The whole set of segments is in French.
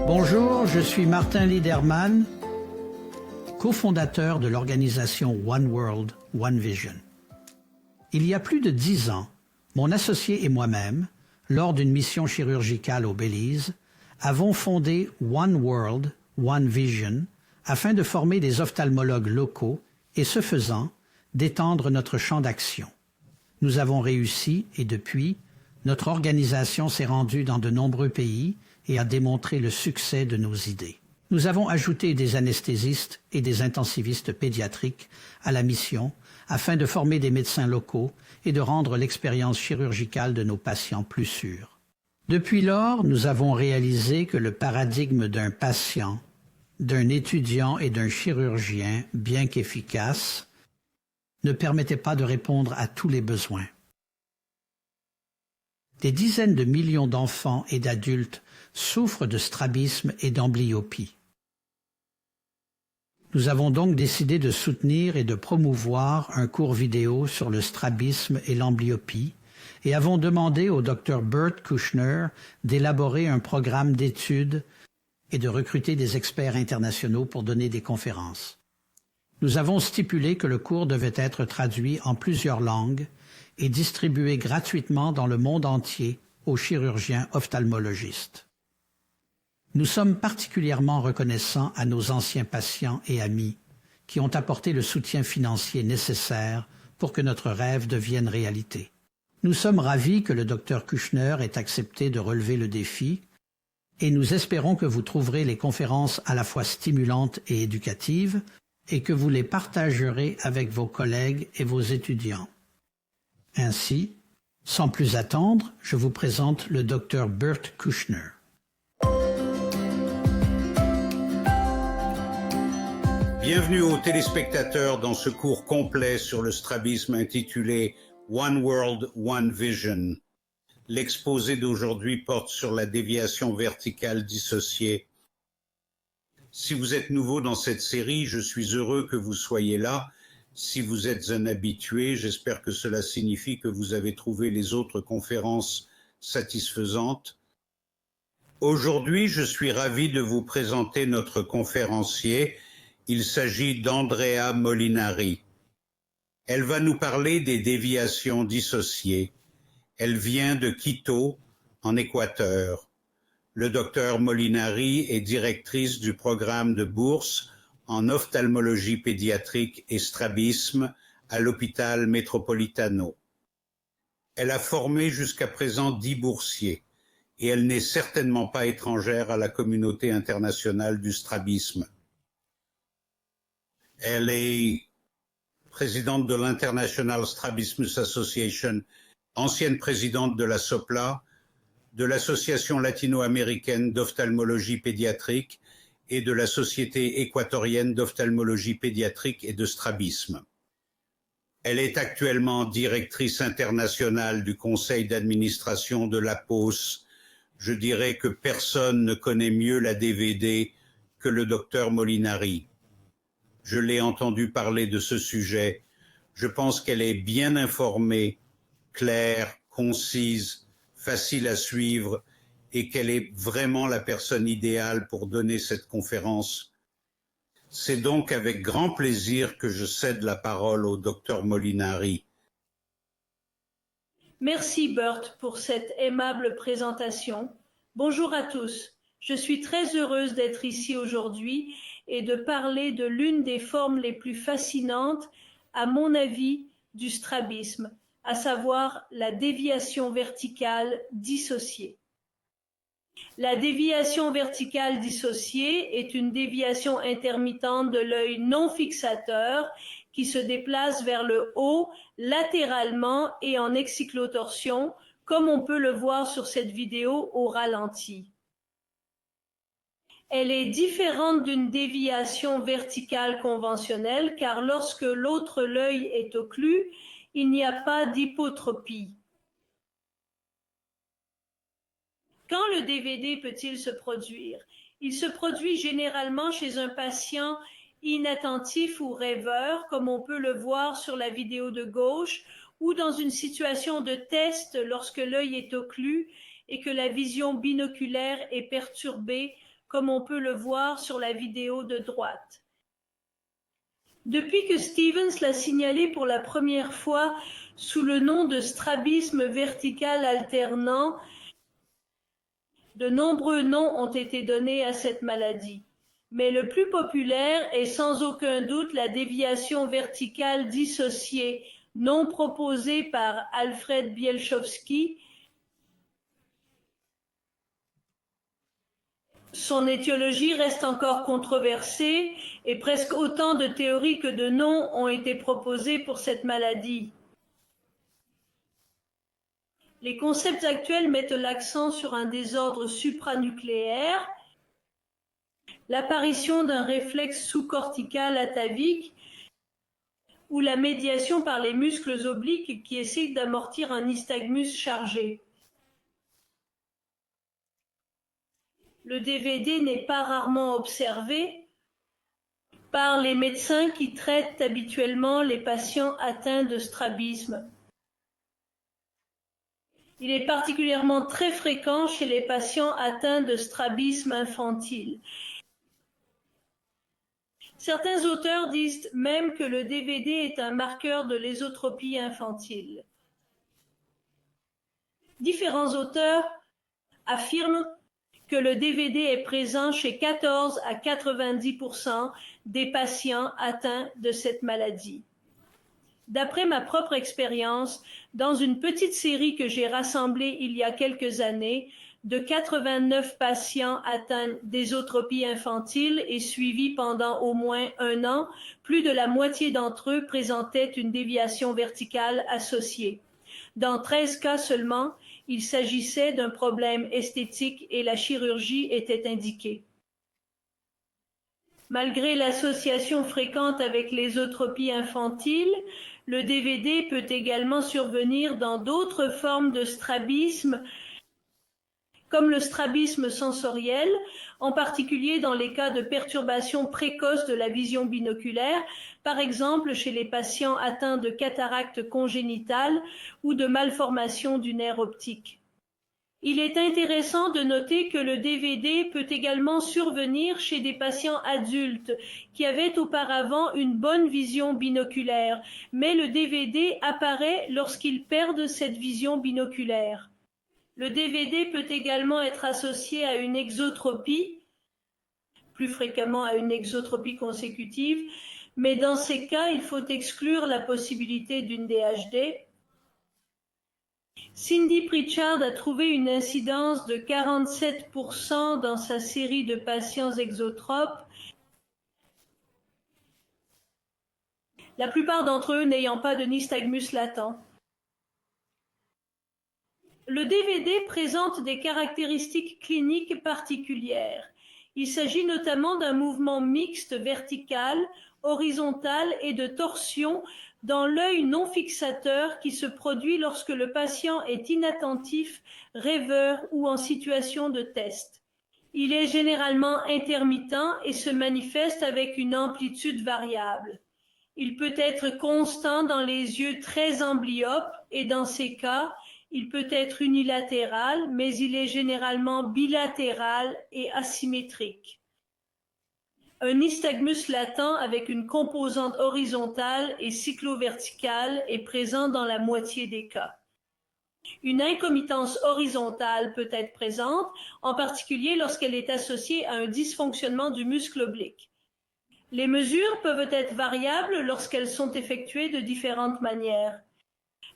Bonjour, je suis Martin Liederman, cofondateur de l'organisation One World, One Vision. Il y a plus de 10 ans, mon associé et moi-même, lors d'une mission chirurgicale au Belize, avons fondé One World, One Vision afin de former des ophtalmologues locaux et, ce faisant, d'étendre notre champ d'action. Nous avons réussi et depuis, notre organisation s'est rendue dans de nombreux pays et a démontré le succès de nos idées. Nous avons ajouté des anesthésistes et des intensivistes pédiatriques à la mission afin de former des médecins locaux et de rendre l'expérience chirurgicale de nos patients plus sûre. Depuis lors, nous avons réalisé que le paradigme d'un patient, d'un étudiant et d'un chirurgien, bien qu'efficace, ne permettait pas de répondre à tous les besoins. Des dizaines de millions d'enfants et d'adultes souffrent de strabisme et d'amblyopie. Nous avons donc décidé de soutenir et de promouvoir un cours vidéo sur le strabisme et l'amblyopie et avons demandé au Dr Bert Kouchner d'élaborer un programme d'études et de recruter des experts internationaux pour donner des conférences. Nous avons stipulé que le cours devait être traduit en plusieurs langues et distribué gratuitement dans le monde entier aux chirurgiens ophtalmologistes. Nous sommes particulièrement reconnaissants à nos anciens patients et amis qui ont apporté le soutien financier nécessaire pour que notre rêve devienne réalité. Nous sommes ravis que le Dr Kouchner ait accepté de relever le défi et nous espérons que vous trouverez les conférences à la fois stimulantes et éducatives et que vous les partagerez avec vos collègues et vos étudiants. Ainsi, sans plus attendre, je vous présente le Dr Bert Kouchner. Bienvenue aux téléspectateurs dans ce cours complet sur le strabisme intitulé One World, One Vision. L'exposé d'aujourd'hui porte sur la déviation verticale dissociée. Si vous êtes nouveau dans cette série, je suis heureux que vous soyez là. Si vous êtes un habitué, j'espère que cela signifie que vous avez trouvé les autres conférences satisfaisantes. Aujourd'hui, je suis ravi de vous présenter notre conférencier. Il s'agit d'Andrea Molinari. Elle va nous parler des déviations dissociées. Elle vient de Quito, en Équateur. Le docteur Molinari est directrice du programme de bourse en ophtalmologie pédiatrique et strabisme à l'hôpital Metropolitano. Elle a formé jusqu'à présent 10 boursiers et elle n'est certainement pas étrangère à la communauté internationale du strabisme. Elle est présidente de l'International Strabismus Association, ancienne présidente de la SOPLA, de l'Association latino-américaine d'ophtalmologie pédiatrique et de la Société équatorienne d'ophtalmologie pédiatrique et de strabisme. Elle est actuellement directrice internationale du conseil d'administration de l'APOS. Je dirais que personne ne connaît mieux la DVD que le docteur Molinari. Je l'ai entendu parler de ce sujet. Je pense qu'elle est bien informée, claire, concise, facile à suivre et qu'elle est vraiment la personne idéale pour donner cette conférence. C'est donc avec grand plaisir que je cède la parole au docteur Molinari. Merci Bert pour cette aimable présentation. Bonjour à tous. Je suis très heureuse d'être ici aujourd'hui et de parler de l'une des formes les plus fascinantes, à mon avis, du strabisme, à savoir la déviation verticale dissociée. La déviation verticale dissociée est une déviation intermittente de l'œil non fixateur qui se déplace vers le haut, latéralement et en excyclotorsion, comme on peut le voir sur cette vidéo au ralenti. Elle est différente d'une déviation verticale conventionnelle car lorsque l'autre l'œil est occlus, il n'y a pas d'hypotropie. Quand le DVD peut-il se produire? Il se produit généralement chez un patient inattentif ou rêveur, comme on peut le voir sur la vidéo de gauche, ou dans une situation de test lorsque l'œil est occlus et que la vision binoculaire est perturbée comme on peut le voir sur la vidéo de droite. Depuis que Stevens l'a signalé pour la première fois sous le nom de strabisme vertical alternant, de nombreux noms ont été donnés à cette maladie. Mais le plus populaire est sans aucun doute la déviation verticale dissociée, non proposée par Alfred Bielchowski. Son étiologie reste encore controversée et presque autant de théories que de noms ont été proposés pour cette maladie. Les concepts actuels mettent l'accent sur un désordre supranucléaire, l'apparition d'un réflexe sous-cortical atavique ou la médiation par les muscles obliques qui essayent d'amortir un nystagmus chargé. Le DVD n'est pas rarement observé par les médecins qui traitent habituellement les patients atteints de strabisme. Il est particulièrement très fréquent chez les patients atteints de strabisme infantile. Certains auteurs disent même que le DVD est un marqueur de l'ésotropie infantile. Différents auteurs affirment que le DVD est présent chez 14 à 90% des patients atteints de cette maladie. D'après ma propre expérience, dans une petite série que j'ai rassemblée il y a quelques années, de 89 patients atteints d'ésotropie infantile et suivis pendant au moins 1 an, plus de la moitié d'entre eux présentaient une déviation verticale associée. Dans 13 cas seulement, il s'agissait d'un problème esthétique et la chirurgie était indiquée. Malgré l'association fréquente avec l'ésotropie infantile, le DVD peut également survenir dans d'autres formes de strabisme, comme le strabisme sensoriel, en particulier dans les cas de perturbation précoce de la vision binoculaire, par exemple chez les patients atteints de cataracte congénitale ou de malformation du nerf optique. Il est intéressant de noter que le DVD peut également survenir chez des patients adultes qui avaient auparavant une bonne vision binoculaire, mais le DVD apparaît lorsqu'ils perdent cette vision binoculaire. Le DVD peut également être associé à une exotropie, plus fréquemment à une exotropie consécutive, mais dans ces cas, il faut exclure la possibilité d'une DHD. Cindy Pritchard a trouvé une incidence de 47% dans sa série de patients exotropes, la plupart d'entre eux n'ayant pas de nystagmus latent. Le DVD présente des caractéristiques cliniques particulières. Il s'agit notamment d'un mouvement mixte vertical, horizontal et de torsion dans l'œil non fixateur qui se produit lorsque le patient est inattentif, rêveur ou en situation de test. Il est généralement intermittent et se manifeste avec une amplitude variable. Il peut être constant dans les yeux très amblyopes et dans ces cas, il peut être unilatéral, mais il est généralement bilatéral et asymétrique. Un nystagmus latent avec une composante horizontale et cycloverticale est présent dans la moitié des cas. Une incomitance horizontale peut être présente, en particulier lorsqu'elle est associée à un dysfonctionnement du muscle oblique. Les mesures peuvent être variables lorsqu'elles sont effectuées de différentes manières.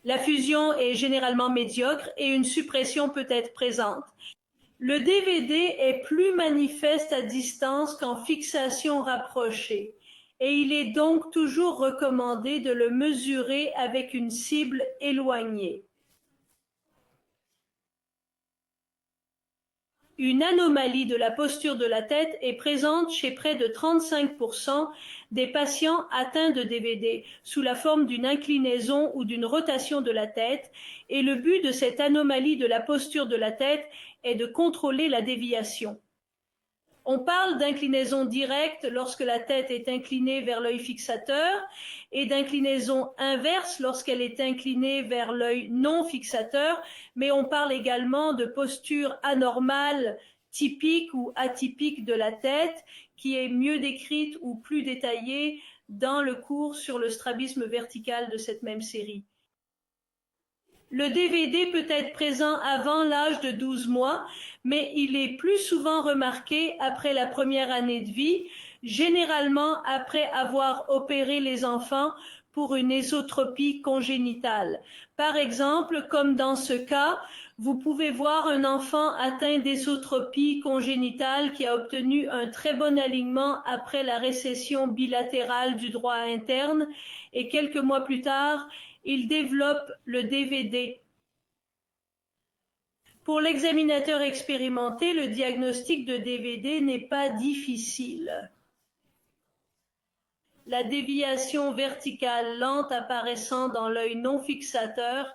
La fusion est généralement médiocre et une suppression peut être présente. Le DVD est plus manifeste à distance qu'en fixation rapprochée et il est donc toujours recommandé de le mesurer avec une cible éloignée. Une anomalie de la posture de la tête est présente chez près de 35% des patients atteints de DVD sous la forme d'une inclinaison ou d'une rotation de la tête et le but de cette anomalie de la posture de la tête est de contrôler la déviation. On parle d'inclinaison directe lorsque la tête est inclinée vers l'œil fixateur et d'inclinaison inverse lorsqu'elle est inclinée vers l'œil non fixateur, mais on parle également de posture anormale typique ou atypique de la tête, qui est mieux décrite ou plus détaillée dans le cours sur le strabisme vertical de cette même série. Le DVD peut être présent avant l'âge de 12 mois, mais il est plus souvent remarqué après la première année de vie, généralement après avoir opéré les enfants pour une ésotropie congénitale. Par exemple, comme dans ce cas, vous pouvez voir un enfant atteint d'ésotropie congénitale qui a obtenu un très bon alignement après la récession bilatérale du droit interne et quelques mois plus tard, il développe le DVD. Pour l'examinateur expérimenté, le diagnostic de DVD n'est pas difficile. La déviation verticale lente apparaissant dans l'œil non fixateur,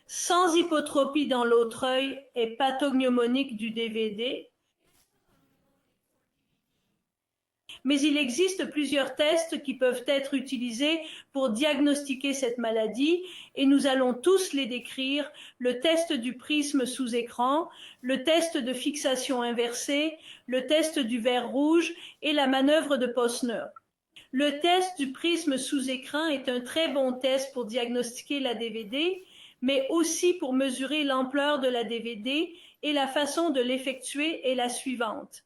sans hypotropie dans l'autre œil, est pathognomonique du DVD. Mais il existe plusieurs tests qui peuvent être utilisés pour diagnostiquer cette maladie et nous allons tous les décrire: le test du prisme sous écran, le test de fixation inversée, le test du verre rouge et la manœuvre de Posner. Le test du prisme sous écran est un très bon test pour diagnostiquer la DVD, mais aussi pour mesurer l'ampleur de la DVD, et la façon de l'effectuer est la suivante.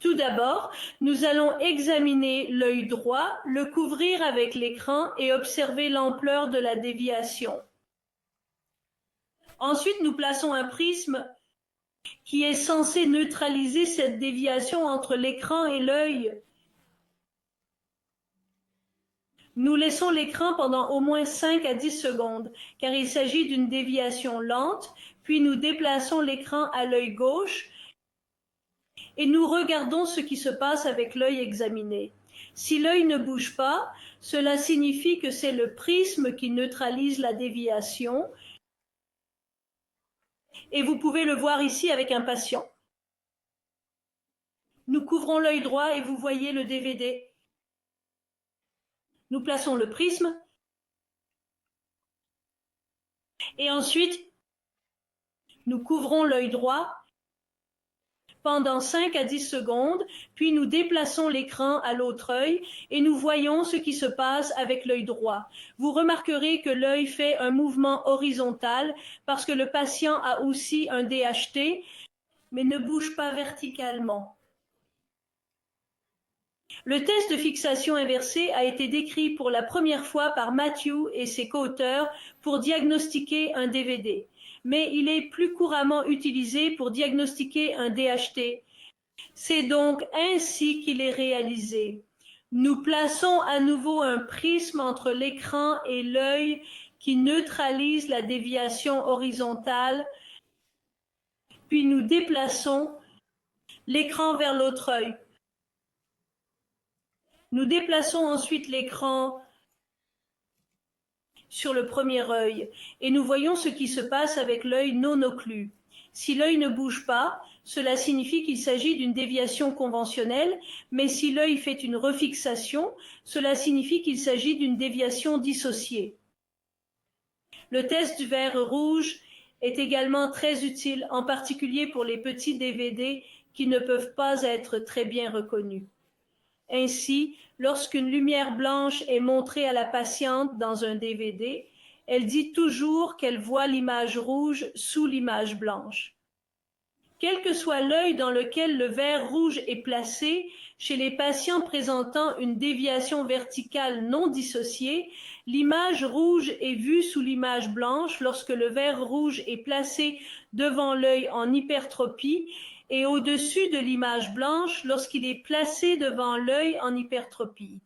Tout d'abord, nous allons examiner l'œil droit, le couvrir avec l'écran et observer l'ampleur de la déviation. Ensuite, nous plaçons un prisme qui est censé neutraliser cette déviation entre l'écran et l'œil. Nous laissons l'écran pendant au moins 5 à 10 secondes, car il s'agit d'une déviation lente, puis nous déplaçons l'écran à l'œil gauche, et nous regardons ce qui se passe avec l'œil examiné. Si l'œil ne bouge pas, cela signifie que c'est le prisme qui neutralise la déviation. Et vous pouvez le voir ici avec un patient. Nous couvrons l'œil droit et vous voyez le DVD. Nous plaçons le prisme. Et ensuite, nous couvrons l'œil droit pendant 5 à 10 secondes, puis nous déplaçons l'écran à l'autre œil et nous voyons ce qui se passe avec l'œil droit. Vous remarquerez que l'œil fait un mouvement horizontal parce que le patient a aussi un DHT, mais ne bouge pas verticalement. Le test de fixation inversée a été décrit pour la première fois par Matthew et ses co-auteurs pour diagnostiquer un DVD. Mais il est plus couramment utilisé pour diagnostiquer un DHT. C'est donc ainsi qu'il est réalisé. Nous plaçons à nouveau un prisme entre l'écran et l'œil qui neutralise la déviation horizontale, puis nous déplaçons l'écran vers l'autre œil. Nous déplaçons ensuite l'écran sur le premier œil et nous voyons ce qui se passe avec l'œil non occlu. Si l'œil ne bouge pas, cela signifie qu'il s'agit d'une déviation conventionnelle, mais si l'œil fait une refixation, cela signifie qu'il s'agit d'une déviation dissociée. Le test du verre rouge est également très utile, en particulier pour les petits DVD qui ne peuvent pas être très bien reconnus. Ainsi, lorsqu'une lumière blanche est montrée à la patiente dans un DVD, elle dit toujours qu'elle voit l'image rouge sous l'image blanche. Quel que soit l'œil dans lequel le verre rouge est placé, chez les patients présentant une déviation verticale non dissociée, l'image rouge est vue sous l'image blanche lorsque le verre rouge est placé devant l'œil en hypertropie et au-dessus de l'image blanche lorsqu'il est placé devant l'œil en hypertropie.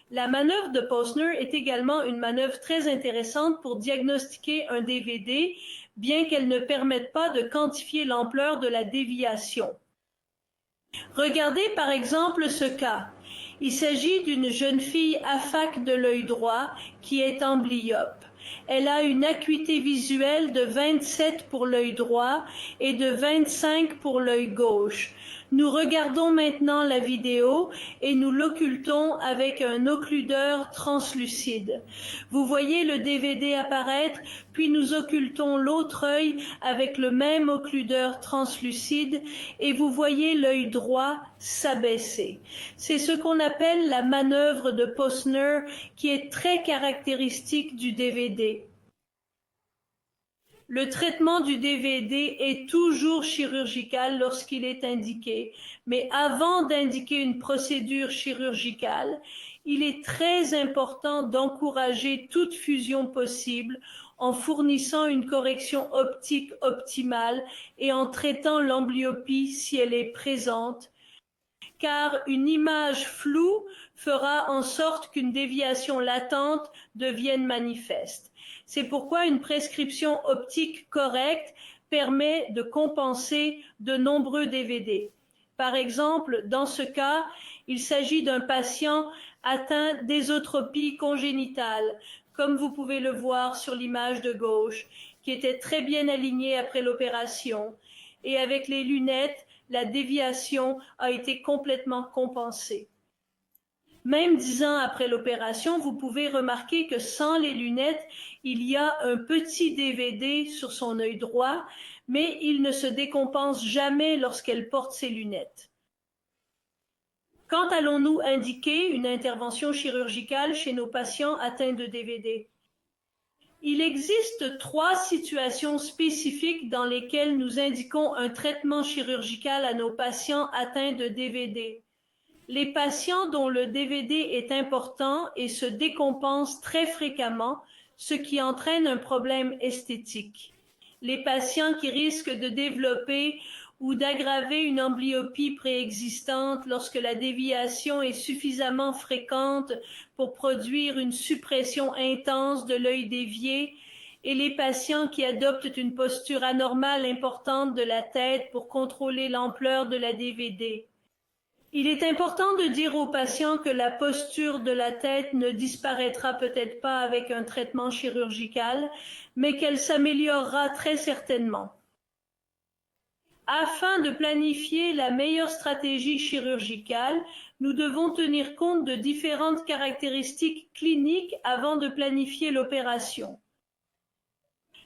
La manœuvre de Posner est également une manœuvre très intéressante pour diagnostiquer un DVD, bien qu'elle ne permette pas de quantifier l'ampleur de la déviation. Regardez par exemple ce cas. Il s'agit d'une jeune fille aphaque de l'œil droit qui est amblyope. Elle a une acuité visuelle de 27 pour l'œil droit et de 25 pour l'œil gauche. Nous regardons maintenant la vidéo et nous l'occultons avec un occludeur translucide. Vous voyez le DVD apparaître, puis nous occultons l'autre œil avec le même occludeur translucide et vous voyez l'œil droit s'abaisser. C'est ce qu'on appelle la manœuvre de Posner qui est très caractéristique du DVD. Le traitement du DVD est toujours chirurgical lorsqu'il est indiqué, mais avant d'indiquer une procédure chirurgicale, il est très important d'encourager toute fusion possible en fournissant une correction optique optimale et en traitant l'amblyopie si elle est présente, car une image floue fera en sorte qu'une déviation latente devienne manifeste. C'est pourquoi une prescription optique correcte permet de compenser de nombreux DVD. Par exemple, dans ce cas, il s'agit d'un patient atteint d'ésotropie congénitale, comme vous pouvez le voir sur l'image de gauche, qui était très bien aligné après l'opération. Et avec les lunettes, la déviation a été complètement compensée. Même 10 ans après l'opération, vous pouvez remarquer que sans les lunettes, il y a un petit DVD sur son œil droit, mais il ne se décompense jamais lorsqu'elle porte ses lunettes. Quand allons-nous indiquer une intervention chirurgicale chez nos patients atteints de DVD? Il existe 3 situations spécifiques dans lesquelles nous indiquons un traitement chirurgical à nos patients atteints de DVD. Les patients dont le DVD est important et se décompense très fréquemment, ce qui entraîne un problème esthétique. Les patients qui risquent de développer ou d'aggraver une amblyopie préexistante lorsque la déviation est suffisamment fréquente pour produire une suppression intense de l'œil dévié, et les patients qui adoptent une posture anormale importante de la tête pour contrôler l'ampleur de la DVD. Il est important de dire aux patients que la posture de la tête ne disparaîtra peut-être pas avec un traitement chirurgical, mais qu'elle s'améliorera très certainement. Afin de planifier la meilleure stratégie chirurgicale, nous devons tenir compte de différentes caractéristiques cliniques avant de planifier l'opération.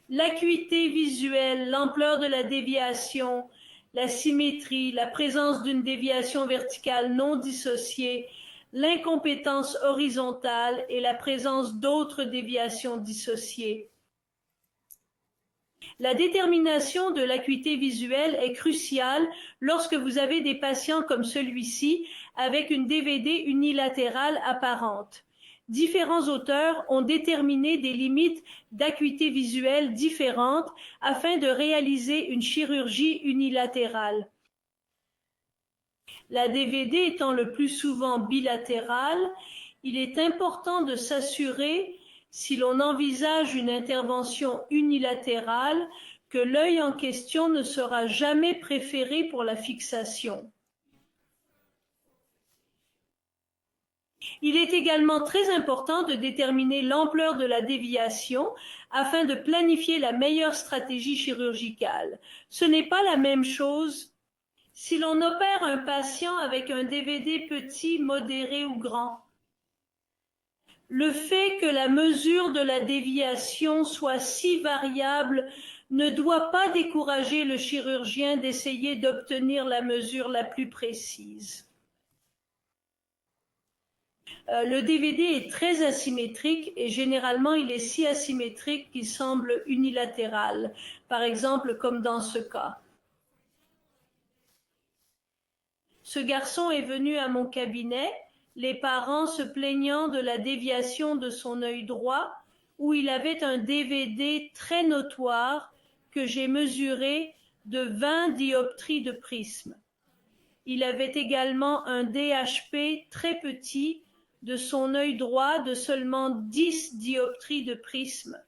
L'acuité visuelle, l'ampleur de la déviation, la symétrie, la présence d'une déviation verticale non dissociée, l'incompétence horizontale et la présence d'autres déviations dissociées. La détermination de l'acuité visuelle est cruciale lorsque vous avez des patients comme celui-ci avec une DVD unilatérale apparente. Différents auteurs ont déterminé des limites d'acuité visuelle différentes afin de réaliser une chirurgie unilatérale. La DVD étant le plus souvent bilatérale, il est important de s'assurer, si l'on envisage une intervention unilatérale, que l'œil en question ne sera jamais préféré pour la fixation. Il est également très important de déterminer l'ampleur de la déviation afin de planifier la meilleure stratégie chirurgicale. Ce n'est pas la même chose si l'on opère un patient avec un DVD petit, modéré ou grand. Le fait que la mesure de la déviation soit si variable ne doit pas décourager le chirurgien d'essayer d'obtenir la mesure la plus précise. Le DVD est très asymétrique et généralement il est si asymétrique qu'il semble unilatéral, par exemple comme dans ce cas. Ce garçon est venu à mon cabinet, les parents se plaignant de la déviation de son œil droit, où il avait un DVD très notoire que j'ai mesuré de 20 dioptries de prisme. Il avait également un DHP très petit de son œil droit de seulement 10 dioptries de prisme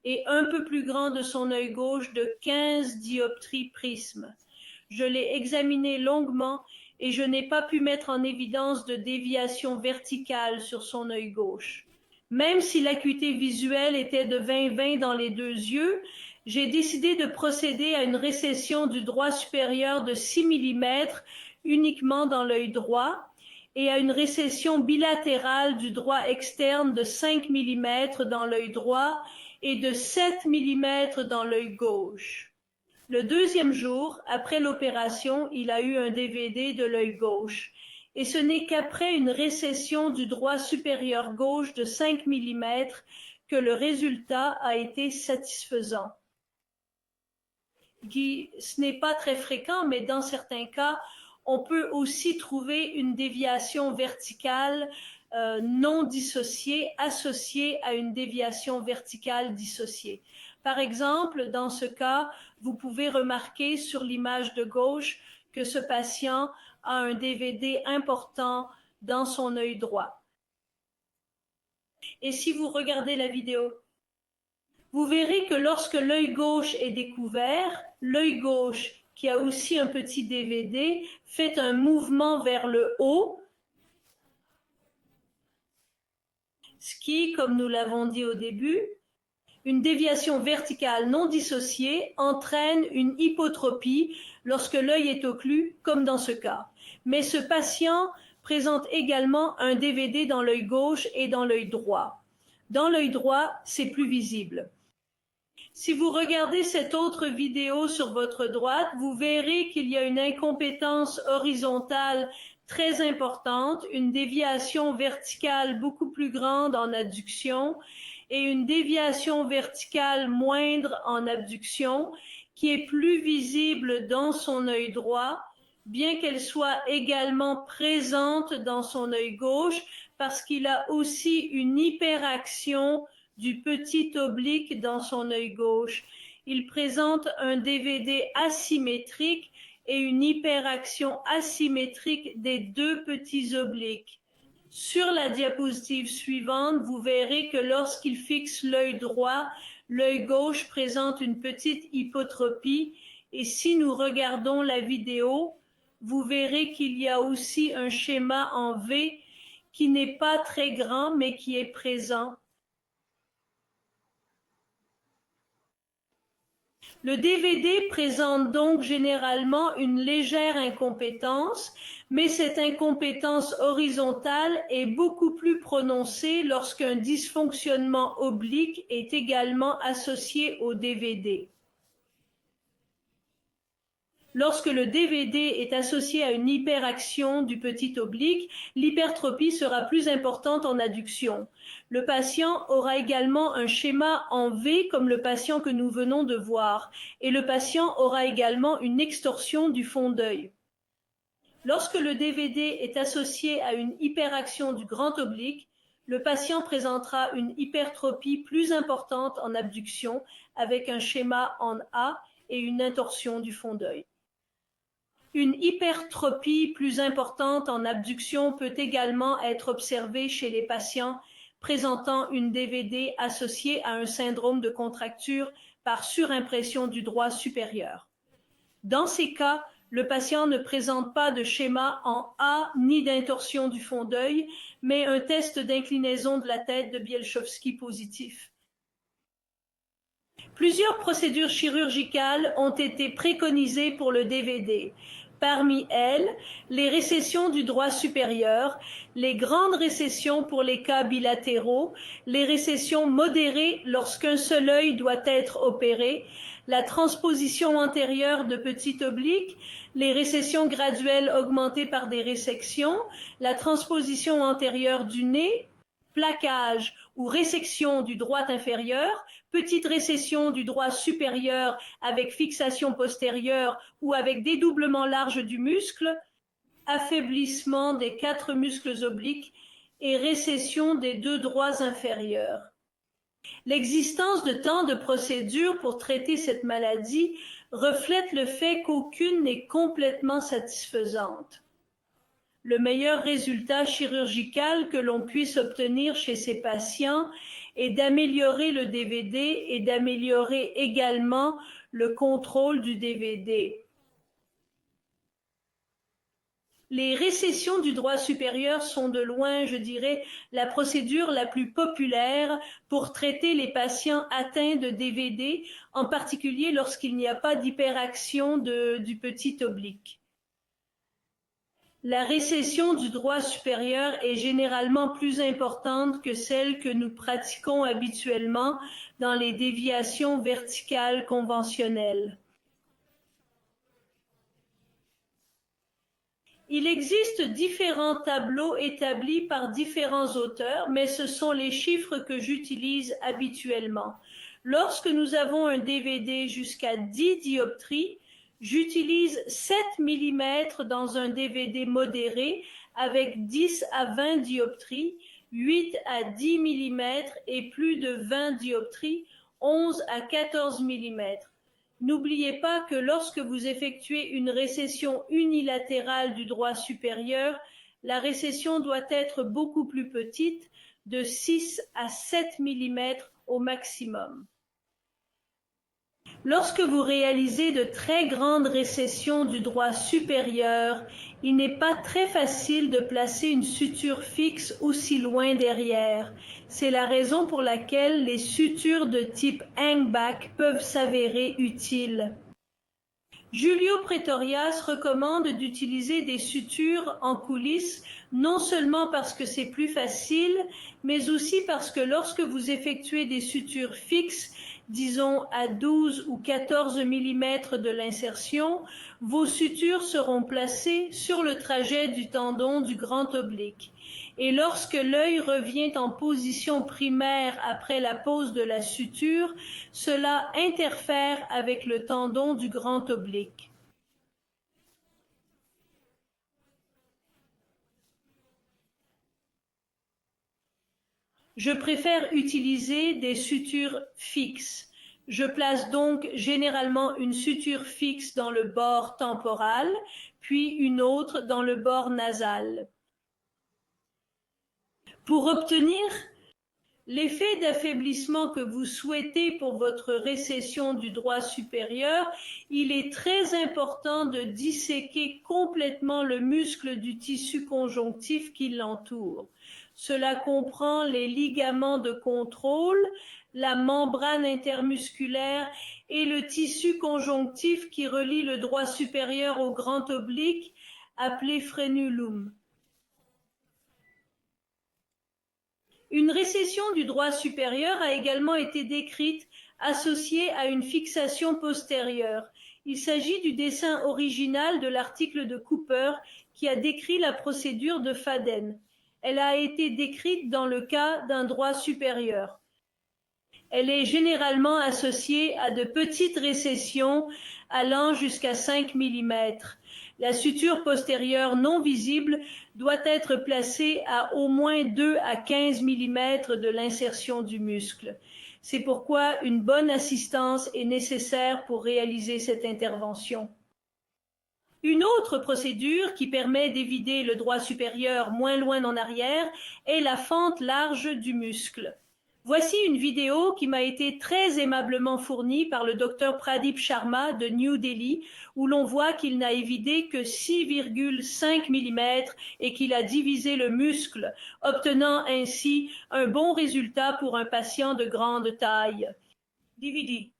et un peu plus grand de son œil gauche de 15 dioptries prisme. Je l'ai examiné longuement et je n'ai pas pu mettre en évidence de déviation verticale sur son œil gauche. Même si l'acuité visuelle était de 20-20 dans les deux yeux, j'ai décidé de procéder à une récession du droit supérieur de 6 mm uniquement dans l'œil droit et à une récession bilatérale du droit externe de 5 mm dans l'œil droit et de 7 mm dans l'œil gauche. Le deuxième jour, après l'opération, il a eu un DVD de l'œil gauche. Et ce n'est qu'après une récession du droit supérieur gauche de 5 mm que le résultat a été satisfaisant. Ce n'est pas très fréquent, mais dans certains cas, on peut aussi trouver une déviation verticale non dissociée associée à une déviation verticale dissociée. Par exemple, dans ce cas, vous pouvez remarquer sur l'image de gauche que ce patient a un DVD important dans son œil droit. Et si vous regardez la vidéo, vous verrez que lorsque l'œil gauche est découvert, l'œil gauche, qui a aussi un petit DVD, fait un mouvement vers le haut, ce qui, comme nous l'avons dit au début, une déviation verticale non dissociée entraîne une hypotropie lorsque l'œil est occlu, comme dans ce cas. Mais ce patient présente également un DVD dans l'œil gauche et dans l'œil droit. Dans l'œil droit, c'est plus visible. Si vous regardez cette autre vidéo sur votre droite, vous verrez qu'il y a une incompétence horizontale très importante, une déviation verticale beaucoup plus grande en adduction et une déviation verticale moindre en abduction qui est plus visible dans son œil droit, bien qu'elle soit également présente dans son œil gauche parce qu'il a aussi une hyperaction du petit oblique dans son œil gauche. Il présente un DVD asymétrique et une hyperaction asymétrique des deux petits obliques. Sur la diapositive suivante, vous verrez que lorsqu'il fixe l'œil droit, l'œil gauche présente une petite hypotropie et si nous regardons la vidéo, vous verrez qu'il y a aussi un schéma en V qui n'est pas très grand mais qui est présent. Le DVD présente donc généralement une légère incompétence, mais cette incompétence horizontale est beaucoup plus prononcée lorsqu'un dysfonctionnement oblique est également associé au DVD. Lorsque le DVD est associé à une hyperaction du petit oblique, l'hypertropie sera plus importante en adduction. Le patient aura également un schéma en V comme le patient que nous venons de voir et le patient aura également une extorsion du fond d'œil. Lorsque le DVD est associé à une hyperaction du grand oblique, le patient présentera une hypertropie plus importante en abduction avec un schéma en A et une intorsion du fond d'œil. Une hypertropie plus importante en abduction peut également être observée chez les patients présentant une DVD associée à un syndrome de contracture par surimpression du droit supérieur. Dans ces cas, le patient ne présente pas de schéma en A ni d'intorsion du fond d'œil, mais un test d'inclinaison de la tête de Bielchowski positif. Plusieurs procédures chirurgicales ont été préconisées pour le DVD. Parmi elles, les récessions du droit supérieur, les grandes récessions pour les cas bilatéraux, les récessions modérées lorsqu'un seul œil doit être opéré, la transposition antérieure de petit oblique, les récessions graduelles augmentées par des résections, la transposition antérieure du nez, plaquage ou résection du droit inférieur, petite récession du droit supérieur avec fixation postérieure ou avec dédoublement large du muscle, affaiblissement des 4 muscles obliques et récession des 2 droits inférieurs. L'existence de tant de procédures pour traiter cette maladie reflète le fait qu'aucune n'est complètement satisfaisante. Le meilleur résultat chirurgical que l'on puisse obtenir chez ces patients est d'améliorer le DVD et d'améliorer également le contrôle du DVD. Les récessions du droit supérieur sont de loin, je dirais, la procédure la plus populaire pour traiter les patients atteints de DVD, en particulier lorsqu'il n'y a pas d'hyperaction du petit oblique. La récession du droit supérieur est généralement plus importante que celle que nous pratiquons habituellement dans les déviations verticales conventionnelles. Il existe différents tableaux établis par différents auteurs, mais ce sont les chiffres que j'utilise habituellement. Lorsque nous avons un DVD jusqu'à 10 dioptries, j'utilise 7 mm dans un DVD modéré avec 10 à 20 dioptries, 8 à 10 mm et plus de 20 dioptries, 11 à 14 mm. N'oubliez pas que lorsque vous effectuez une récession unilatérale du droit supérieur, la récession doit être beaucoup plus petite, de 6 à 7 mm au maximum. Lorsque vous réalisez de très grandes récessions du droit supérieur, il n'est pas très facile de placer une suture fixe aussi loin derrière. C'est la raison pour laquelle les sutures de type hangback peuvent s'avérer utiles. Julio Pretorias recommande d'utiliser des sutures en coulisses, non seulement parce que c'est plus facile, mais aussi parce que lorsque vous effectuez des sutures fixes, disons à 12 ou 14 mm de l'insertion, vos sutures seront placées sur le trajet du tendon du grand oblique. Et lorsque l'œil revient en position primaire après la pose de la suture, cela interfère avec le tendon du grand oblique. Je préfère utiliser des sutures fixes. Je place donc généralement une suture fixe dans le bord temporal, puis une autre dans le bord nasal. Pour obtenir l'effet d'affaiblissement que vous souhaitez pour votre récession du droit supérieur, il est très important de disséquer complètement le muscle du tissu conjonctif qui l'entoure. Cela comprend les ligaments de contrôle, la membrane intermusculaire et le tissu conjonctif qui relie le droit supérieur au grand oblique, appelé frenulum. Une récession du droit supérieur a également été décrite associée à une fixation postérieure. Il s'agit du dessin original de l'article de Cooper qui a décrit la procédure de Faden. Elle a été décrite dans le cas d'un droit supérieur. Elle est généralement associée à de petites récessions allant jusqu'à 5 mm. La suture postérieure non visible doit être placée à au moins 2 à 15 mm de l'insertion du muscle. C'est pourquoi une bonne assistance est nécessaire pour réaliser cette intervention. Une autre procédure qui permet d'évider le droit supérieur moins loin en arrière est la fente large du muscle. Voici une vidéo qui m'a été très aimablement fournie par le Dr Pradip Sharma de New Delhi, où l'on voit qu'il n'a évidé que 6,5 mm et qu'il a divisé le muscle, obtenant ainsi un bon résultat pour un patient de grande taille. DVD.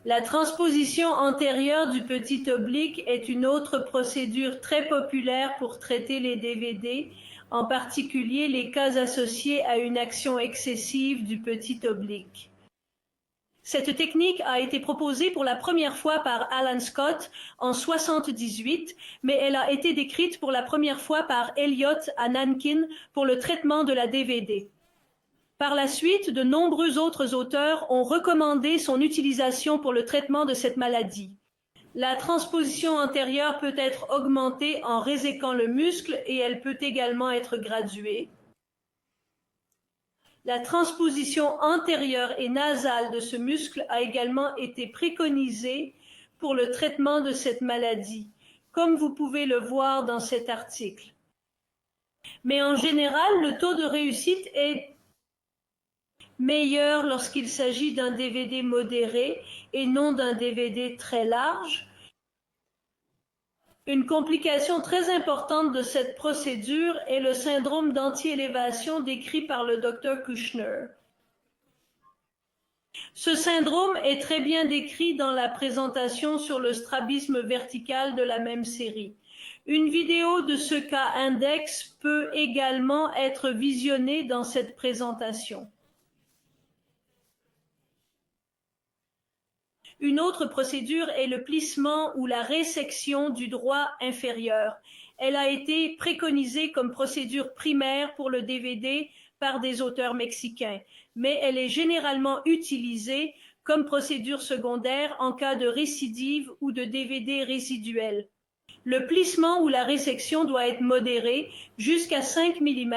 La transposition antérieure du petit oblique est une autre procédure très populaire pour traiter les DVD, en particulier les cas associés à une action excessive du petit oblique. Cette technique a été proposée pour la première fois par Alan Scott en 1978, mais elle a été décrite pour la première fois par Elliott à Nankin pour le traitement de la DVD. Par la suite, de nombreux autres auteurs ont recommandé son utilisation pour le traitement de cette maladie. La transposition antérieure peut être augmentée en réséquant le muscle et elle peut également être graduée. La transposition antérieure et nasale de ce muscle a également été préconisée pour le traitement de cette maladie, comme vous pouvez le voir dans cet article. Mais en général, le taux de réussite est meilleur lorsqu'il s'agit d'un DVD modéré et non d'un DVD très large. Une complication très importante de cette procédure est le syndrome d'anti-élévation décrit par le Dr Kushner. Ce syndrome est très bien décrit dans la présentation sur le strabisme vertical de la même série. Une vidéo de ce cas index peut également être visionnée dans cette présentation. Une autre procédure est le plissement ou la résection du droit inférieur. Elle a été préconisée comme procédure primaire pour le DVD par des auteurs mexicains, mais elle est généralement utilisée comme procédure secondaire en cas de récidive ou de DVD résiduel. Le plissement ou la résection doit être modéré jusqu'à 5 mm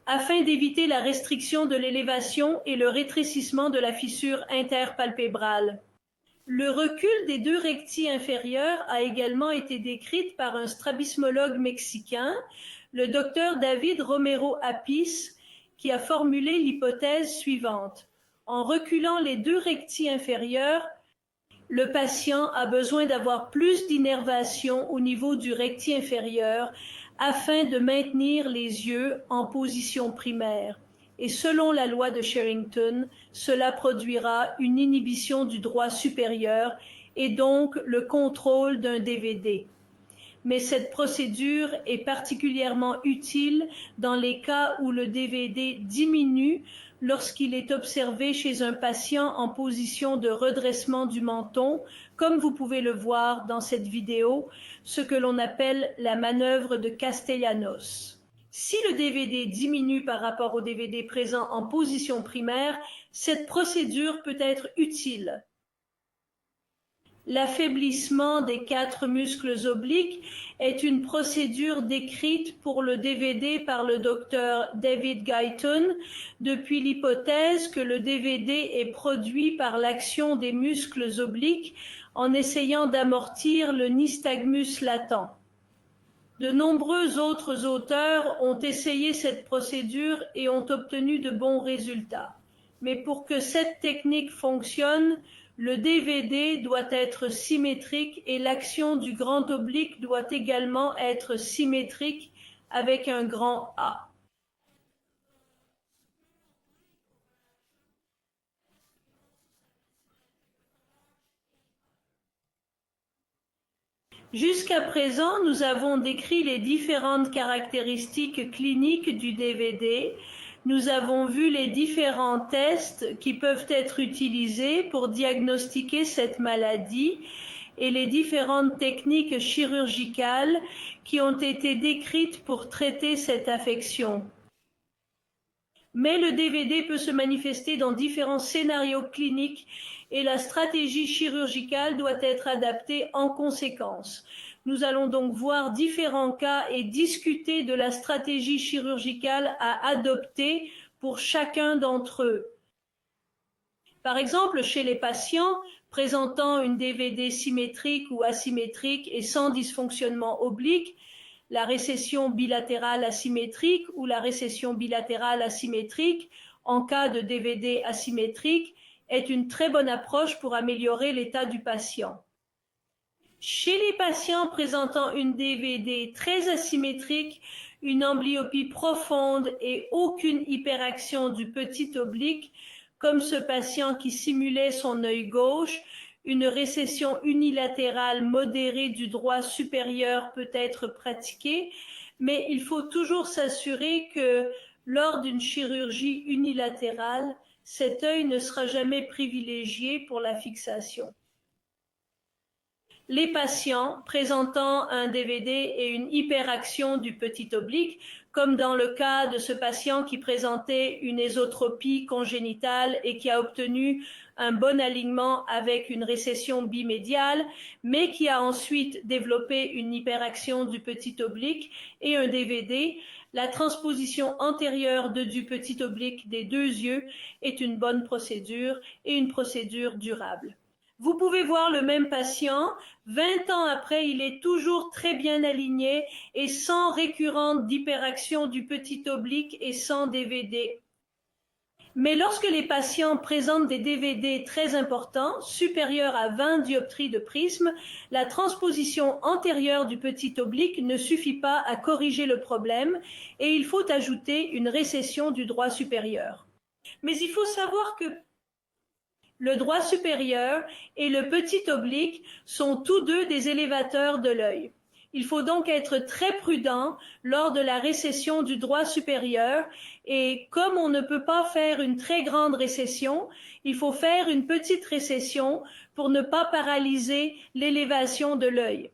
afin d'éviter la restriction de l'élévation et le rétrécissement de la fissure interpalpébrale. Le recul des deux rectis inférieurs a également été décrit par un strabismologue mexicain, le Dr David Romero Apis, qui a formulé l'hypothèse suivante. En reculant les deux rectis inférieurs, le patient a besoin d'avoir plus d'innervation au niveau du recti inférieur afin de maintenir les yeux en position primaire. Et selon la loi de Sherrington, cela produira une inhibition du droit supérieur et donc le contrôle d'un DVD. Mais cette procédure est particulièrement utile dans les cas où le DVD diminue lorsqu'il est observé chez un patient en position de redressement du menton, comme vous pouvez le voir dans cette vidéo, ce que l'on appelle la manœuvre de Castellanos. Si le DVD diminue par rapport au DVD présent en position primaire, cette procédure peut être utile. L'affaiblissement des 4 muscles obliques est une procédure décrite pour le DVD par le Dr David Guyton depuis l'hypothèse que le DVD est produit par l'action des muscles obliques en essayant d'amortir le nystagmus latent. De nombreux autres auteurs ont essayé cette procédure et ont obtenu de bons résultats. Mais pour que cette technique fonctionne, le DVD doit être symétrique et l'action du grand oblique doit également être symétrique avec un grand A. Jusqu'à présent, nous avons décrit les différentes caractéristiques cliniques du DVD. Nous avons vu les différents tests qui peuvent être utilisés pour diagnostiquer cette maladie et les différentes techniques chirurgicales qui ont été décrites pour traiter cette affection. Mais le DVD peut se manifester dans différents scénarios cliniques et la stratégie chirurgicale doit être adaptée en conséquence. Nous allons donc voir différents cas et discuter de la stratégie chirurgicale à adopter pour chacun d'entre eux. Par exemple, chez les patients présentant une DVD symétrique ou asymétrique et sans dysfonctionnement oblique, la récession bilatérale asymétrique ou la récession bilatérale asymétrique en cas de DVD asymétrique est une très bonne approche pour améliorer l'état du patient. Chez les patients présentant une DVD très asymétrique, une amblyopie profonde et aucune hyperaction du petit oblique, comme ce patient qui simulait son œil gauche, une récession unilatérale modérée du droit supérieur peut être pratiquée, mais il faut toujours s'assurer que lors d'une chirurgie unilatérale, cet œil ne sera jamais privilégié pour la fixation. Les patients présentant un DVD et une hyperaction du petit oblique, comme dans le cas de ce patient qui présentait une ésotropie congénitale et qui a obtenu un bon alignement avec une récession bimédiale, mais qui a ensuite développé une hyperaction du petit oblique et un DVD, la transposition antérieure du petit oblique des deux yeux est une bonne procédure et une procédure durable. Vous pouvez voir le même patient, 20 ans après, il est toujours très bien aligné et sans récurrente d'hyperaction du petit oblique et sans DVD. Mais lorsque les patients présentent des DVD très importants, supérieurs à 20 dioptries de prisme, la transposition antérieure du petit oblique ne suffit pas à corriger le problème et il faut ajouter une récession du droit supérieur. Mais il faut savoir que le droit supérieur et le petit oblique sont tous deux des élévateurs de l'œil. Il faut donc être très prudent lors de la récession du droit supérieur et comme on ne peut pas faire une très grande récession, il faut faire une petite récession pour ne pas paralyser l'élévation de l'œil.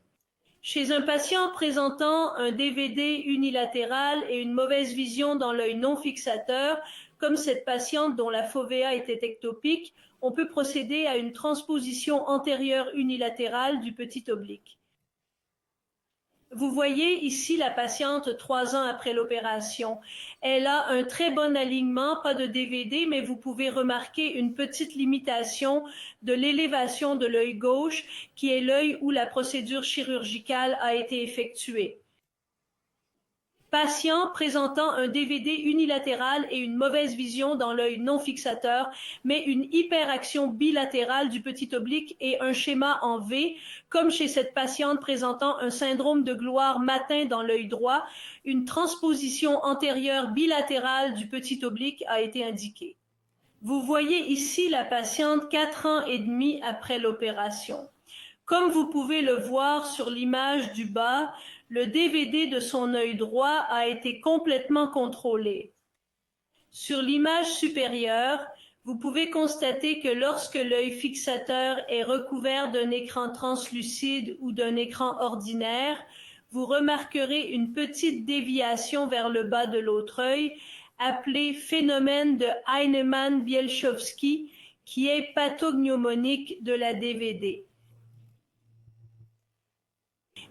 Chez un patient présentant un DVD unilatéral et une mauvaise vision dans l'œil non fixateur, comme cette patiente dont la fovea était ectopique, on peut procéder à une transposition antérieure unilatérale du petit oblique. Vous voyez ici la patiente 3 ans après l'opération. Elle a un très bon alignement, pas de DVD, mais vous pouvez remarquer une petite limitation de l'élévation de l'œil gauche, qui est l'œil où la procédure chirurgicale a été effectuée. Patient présentant un DVD unilatéral et une mauvaise vision dans l'œil non fixateur, mais une hyperaction bilatérale du petit oblique et un schéma en V, comme chez cette patiente présentant un syndrome de gloire matin dans l'œil droit, une transposition antérieure bilatérale du petit oblique a été indiquée. Vous voyez ici la patiente 4 ans et demi après l'opération. Comme vous pouvez le voir sur l'image du bas, le DVD de son œil droit a été complètement contrôlé. Sur l'image supérieure, vous pouvez constater que lorsque l'œil fixateur est recouvert d'un écran translucide ou d'un écran ordinaire, vous remarquerez une petite déviation vers le bas de l'autre œil, appelée phénomène de Heinemann-Bielchowski, qui est pathognomonique de la DVD.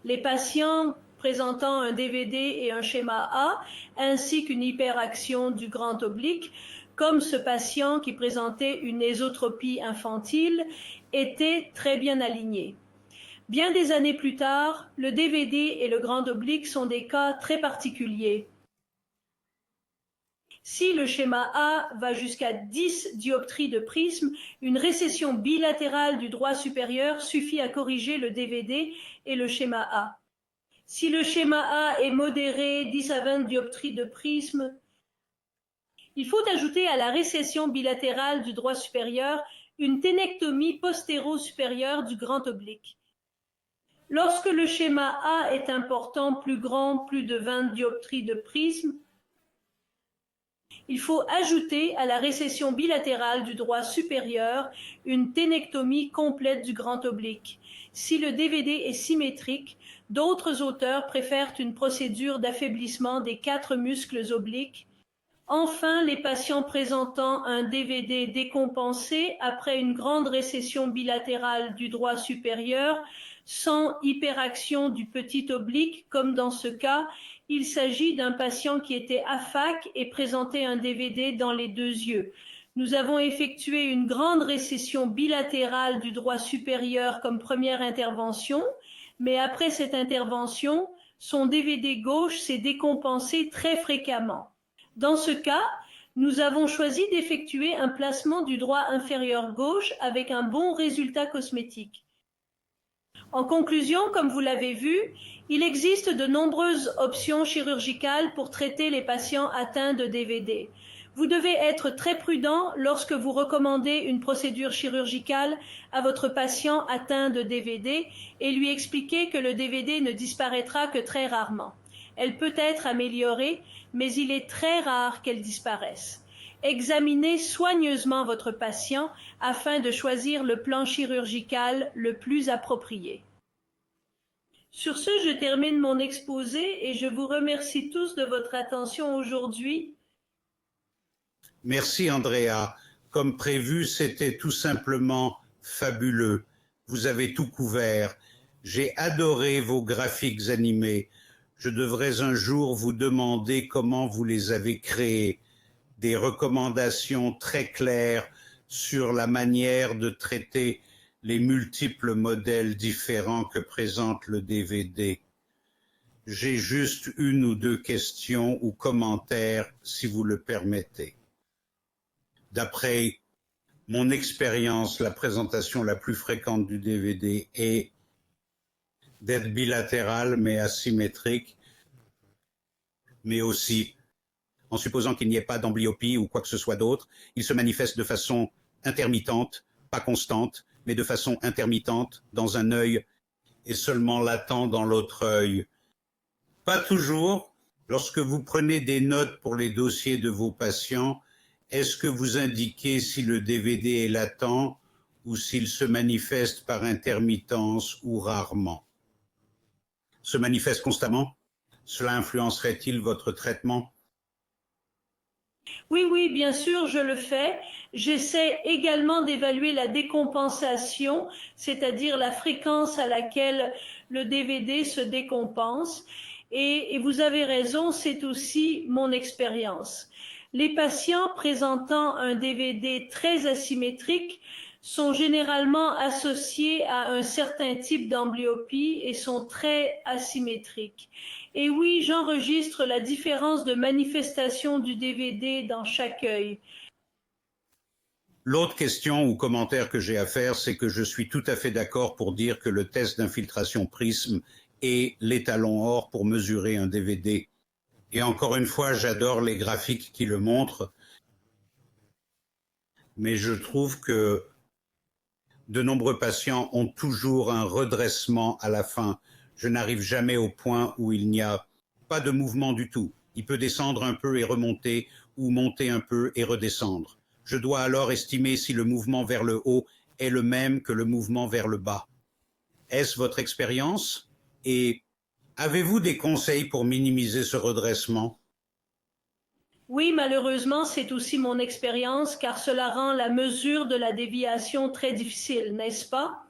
Les patients présentant un DVD et un schéma A, ainsi qu'une hyperaction du grand oblique, comme ce patient qui présentait une ésotropie infantile, étaient très bien alignés. Bien des années plus tard, le DVD et le grand oblique sont des cas très particuliers. Si le schéma A va jusqu'à 10 dioptries de prisme, une récession bilatérale du droit supérieur suffit à corriger le DVD et le schéma A. Si le schéma A est modéré, 10 à 20 dioptries de prisme, il faut ajouter à la récession bilatérale du droit supérieur une ténectomie postéro-supérieure du grand oblique. Lorsque le schéma A est important, plus grand, plus de 20 dioptries de prisme, il faut ajouter à la récession bilatérale du droit supérieur une ténectomie complète du grand oblique. Si le DVD est symétrique, d'autres auteurs préfèrent une procédure d'affaiblissement des 4 muscles obliques. Enfin, les patients présentant un DVD décompensé après une grande récession bilatérale du droit supérieur, sans hyperaction du petit oblique, comme dans ce cas, il s'agit d'un patient qui était aphaque et présentait un DVD dans les 2 yeux. Nous avons effectué une grande récession bilatérale du droit supérieur comme première intervention, mais après cette intervention, son DVD gauche s'est décompensé très fréquemment. Dans ce cas, nous avons choisi d'effectuer un placement du droit inférieur gauche avec un bon résultat cosmétique. En conclusion, comme vous l'avez vu, il existe de nombreuses options chirurgicales pour traiter les patients atteints de DVD. Vous devez être très prudent lorsque vous recommandez une procédure chirurgicale à votre patient atteint de DVD et lui expliquer que le DVD ne disparaîtra que très rarement. Elle peut être améliorée, mais il est très rare qu'elle disparaisse. Examinez soigneusement votre patient afin de choisir le plan chirurgical le plus approprié. Sur ce, je termine mon exposé et je vous remercie tous de votre attention aujourd'hui. Merci Andrea. Comme prévu, c'était tout simplement fabuleux. Vous avez tout couvert. J'ai adoré vos graphiques animés. Je devrais un jour vous demander comment vous les avez créés. Des recommandations très claires sur la manière de traiter les multiples modèles différents que présente le DVD. J'ai juste 1 ou 2 questions ou commentaires, si vous le permettez. D'après mon expérience, la présentation la plus fréquente du DVD est d'être bilatérale mais asymétrique, mais aussi, en supposant qu'il n'y ait pas d'amblyopie ou quoi que ce soit d'autre, il se manifeste de façon intermittente, pas constante, mais de façon intermittente dans un œil et seulement latent dans l'autre œil. Pas toujours. Lorsque vous prenez des notes pour les dossiers de vos patients, est-ce que vous indiquez si le DVD est latent ou s'il se manifeste par intermittence ou rarement? Se manifeste constamment? Cela influencerait-il votre traitement? Oui, bien sûr, je le fais. J'essaie également d'évaluer la décompensation, c'est-à-dire la fréquence à laquelle le DVD se décompense. Et vous avez raison, c'est aussi mon expérience. Les patients présentant un DVD très asymétrique sont généralement associés à un certain type d'amblyopie et sont très asymétriques. Et oui, j'enregistre la différence de manifestation du DVD dans chaque œil. L'autre question ou commentaire que j'ai à faire, c'est que je suis tout à fait d'accord pour dire que le test d'infiltration Prism est l'étalon or pour mesurer un DVD. Et encore une fois, j'adore les graphiques qui le montrent, mais je trouve que de nombreux patients ont toujours un redressement à la fin. Je n'arrive jamais au point où il n'y a pas de mouvement du tout. Il peut descendre un peu et remonter, ou monter un peu et redescendre. Je dois alors estimer si le mouvement vers le haut est le même que le mouvement vers le bas. Est-ce votre expérience? Et avez-vous des conseils pour minimiser ce redressement? Oui, malheureusement, c'est aussi mon expérience, car cela rend la mesure de la déviation très difficile, n'est-ce pas?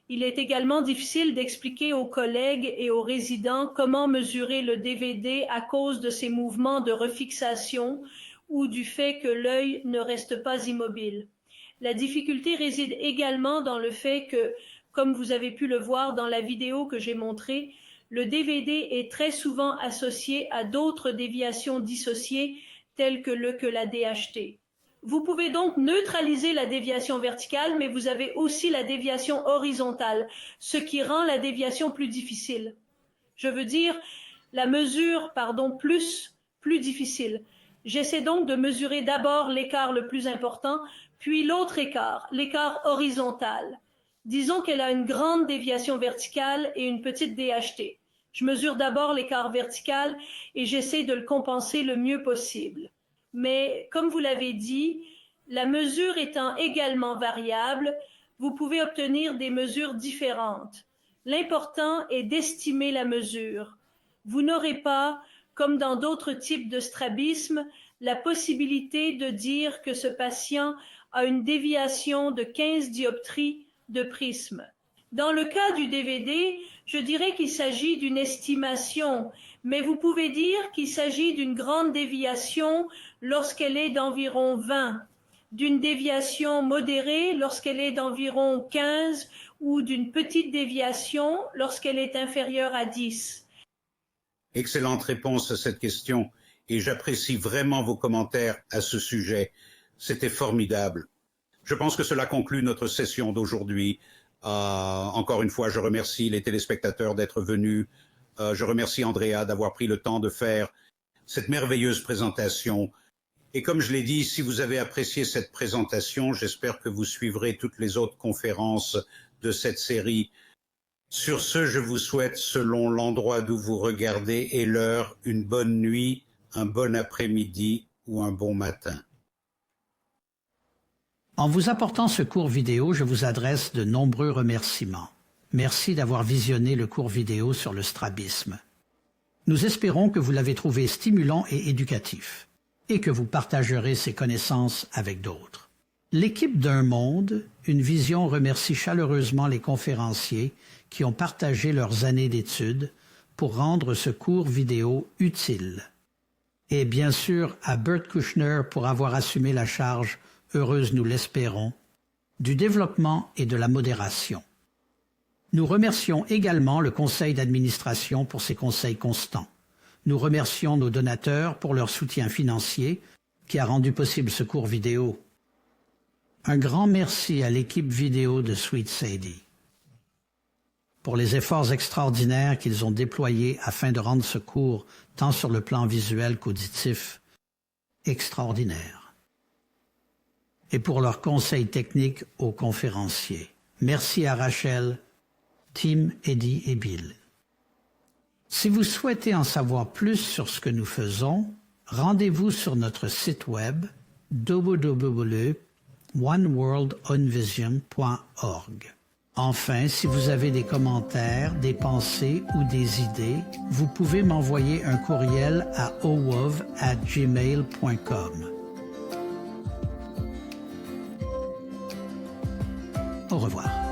Il est également difficile d'expliquer aux collègues et aux résidents comment mesurer le DVD à cause de ces mouvements de refixation ou du fait que l'œil ne reste pas immobile. La difficulté réside également dans le fait que, comme vous avez pu le voir dans la vidéo que j'ai montrée, le DVD est très souvent associé à d'autres déviations dissociées telles que la DHT. Vous pouvez donc neutraliser la déviation verticale, mais vous avez aussi la déviation horizontale, ce qui rend la déviation plus difficile. Je veux dire, la mesure, plus difficile. J'essaie donc de mesurer d'abord l'écart le plus important, puis l'autre écart, l'écart horizontal. Disons qu'elle a une grande déviation verticale et une petite DHT. Je mesure d'abord l'écart vertical et j'essaie de le compenser le mieux possible. Mais, comme vous l'avez dit, la mesure étant également variable, vous pouvez obtenir des mesures différentes. L'important est d'estimer la mesure. Vous n'aurez pas, comme dans d'autres types de strabisme, la possibilité de dire que ce patient a une déviation de 15 dioptries de prisme. Dans le cas du DVD, je dirais qu'il s'agit d'une estimation, mais vous pouvez dire qu'il s'agit d'une grande déviation lorsqu'elle est d'environ 20, d'une déviation modérée lorsqu'elle est d'environ 15 ou d'une petite déviation lorsqu'elle est inférieure à 10. Excellente réponse à cette question et j'apprécie vraiment vos commentaires à ce sujet. C'était formidable. Je pense que cela conclut notre session d'aujourd'hui. Encore une fois, je remercie les téléspectateurs d'être venus. Je remercie Andrea d'avoir pris le temps de faire cette merveilleuse présentation. Et comme je l'ai dit, si vous avez apprécié cette présentation, j'espère que vous suivrez toutes les autres conférences de cette série. Sur ce, je vous souhaite, selon l'endroit d'où vous regardez et l'heure, une bonne nuit, un bon après-midi ou un bon matin. En vous apportant ce cours vidéo, je vous adresse de nombreux remerciements. Merci d'avoir visionné le cours vidéo sur le strabisme. Nous espérons que vous l'avez trouvé stimulant et éducatif, et que vous partagerez ces connaissances avec d'autres. L'équipe d'Un Monde, une vision remercie chaleureusement les conférenciers qui ont partagé leurs années d'études pour rendre ce cours vidéo utile. Et bien sûr à Bert Kouchner pour avoir assumé la charge, heureuse nous l'espérons, du développement et de la modération. Nous remercions également le conseil d'administration pour ses conseils constants. Nous remercions nos donateurs pour leur soutien financier qui a rendu possible ce cours vidéo Un grand merci à l'équipe vidéo de Sweet Sadie pour les efforts extraordinaires qu'ils ont déployés afin de rendre ce cours, tant sur le plan visuel qu'auditif, extraordinaire. Et pour leurs conseils techniques aux conférenciers. Merci à Rachel, Tim, Eddie et Bill. Si vous souhaitez en savoir plus sur ce que nous faisons, rendez-vous sur notre site web www.oneworldonvision.org. Enfin, si vous avez des commentaires, des pensées ou des idées, vous pouvez m'envoyer un courriel à owov@gmail.com. Au revoir.